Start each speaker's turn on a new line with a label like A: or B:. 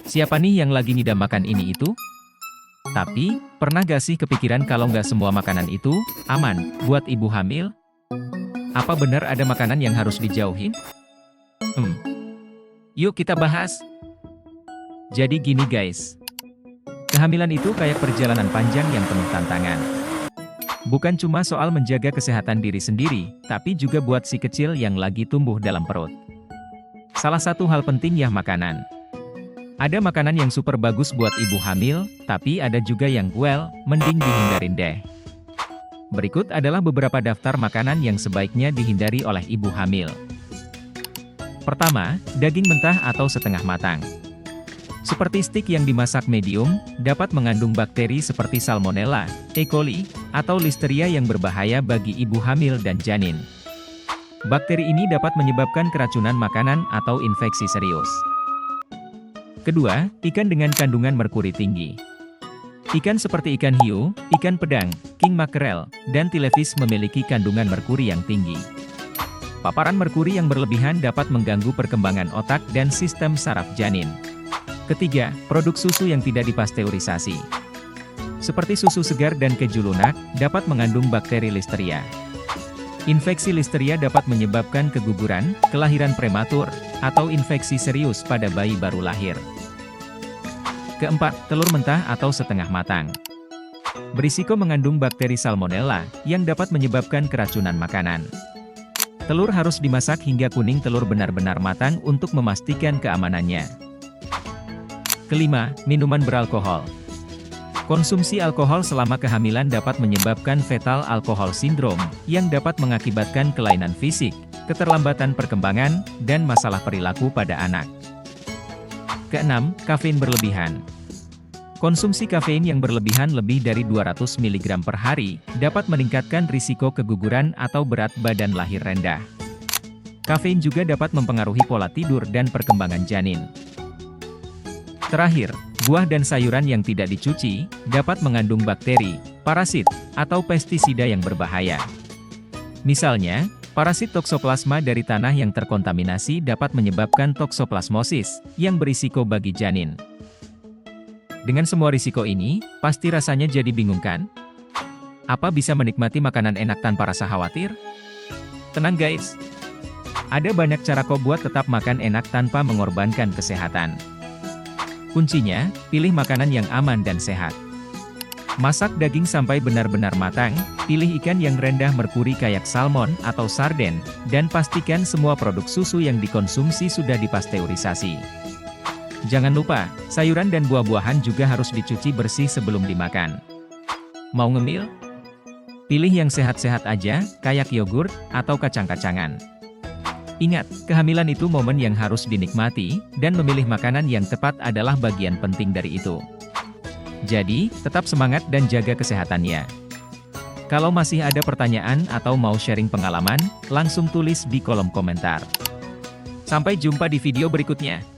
A: Siapa nih yang lagi ngidam makan ini itu? Tapi, pernah gak sih kepikiran kalau nggak semua makanan itu aman buat ibu hamil? Apa benar ada makanan yang harus dijauhin? Hmm, Yuk kita bahas. Jadi gini guys, kehamilan itu kayak perjalanan panjang yang penuh tantangan. Bukan cuma soal menjaga kesehatan diri sendiri, tapi juga buat si kecil yang lagi tumbuh dalam perut. Salah satu hal penting ya makanan. Ada makanan yang super bagus buat ibu hamil, tapi ada juga yang mending dihindarin deh. Berikut adalah beberapa daftar makanan yang sebaiknya dihindari oleh ibu hamil. Pertama, daging mentah atau setengah matang. Seperti stik yang dimasak medium, dapat mengandung bakteri seperti Salmonella, E. coli, atau Listeria yang berbahaya bagi ibu hamil dan janin. Bakteri ini dapat menyebabkan keracunan makanan atau infeksi serius. Kedua, ikan dengan kandungan merkuri tinggi. Ikan seperti ikan hiu, ikan pedang, king mackerel, dan tilefish memiliki kandungan merkuri yang tinggi. Paparan merkuri yang berlebihan dapat mengganggu perkembangan otak dan sistem saraf janin. Ketiga, produk susu yang tidak dipasteurisasi. Seperti susu segar dan keju lunak, dapat mengandung bakteri Listeria. Infeksi Listeria dapat menyebabkan keguguran, kelahiran prematur, atau infeksi serius pada bayi baru lahir. Keempat, telur mentah atau setengah matang. Berisiko mengandung bakteri Salmonella, yang dapat menyebabkan keracunan makanan. Telur harus dimasak hingga kuning telur benar-benar matang untuk memastikan keamanannya. Kelima, minuman beralkohol. Konsumsi alkohol selama kehamilan dapat menyebabkan fetal alcohol syndrome, yang dapat mengakibatkan kelainan fisik, keterlambatan perkembangan, dan masalah perilaku pada anak. Keenam, kafein berlebihan. Konsumsi kafein yang berlebihan lebih dari 200 mg per hari, dapat meningkatkan risiko keguguran atau berat badan lahir rendah. Kafein juga dapat mempengaruhi pola tidur dan perkembangan janin. Terakhir, buah dan sayuran yang tidak dicuci, dapat mengandung bakteri, parasit, atau pestisida yang berbahaya. Misalnya, parasit toksoplasma dari tanah yang terkontaminasi dapat menyebabkan toksoplasmosis, yang berisiko bagi janin. Dengan semua risiko ini, pasti rasanya jadi bingung kan? Apa bisa menikmati makanan enak tanpa rasa khawatir? Tenang guys! Ada banyak cara kok buat tetap makan enak tanpa mengorbankan kesehatan. Kuncinya, pilih makanan yang aman dan sehat. Masak daging sampai benar-benar matang, pilih ikan yang rendah merkuri kayak salmon atau sarden, dan pastikan semua produk susu yang dikonsumsi sudah dipasteurisasi. Jangan lupa, sayuran dan buah-buahan juga harus dicuci bersih sebelum dimakan. Mau ngemil? Pilih yang sehat-sehat aja, kayak yogurt atau kacang-kacangan. Ingat, kehamilan itu momen yang harus dinikmati, dan memilih makanan yang tepat adalah bagian penting dari itu. Jadi, tetap semangat dan jaga kesehatannya. Kalau masih ada pertanyaan atau mau sharing pengalaman, langsung tulis di kolom komentar. Sampai jumpa di video berikutnya.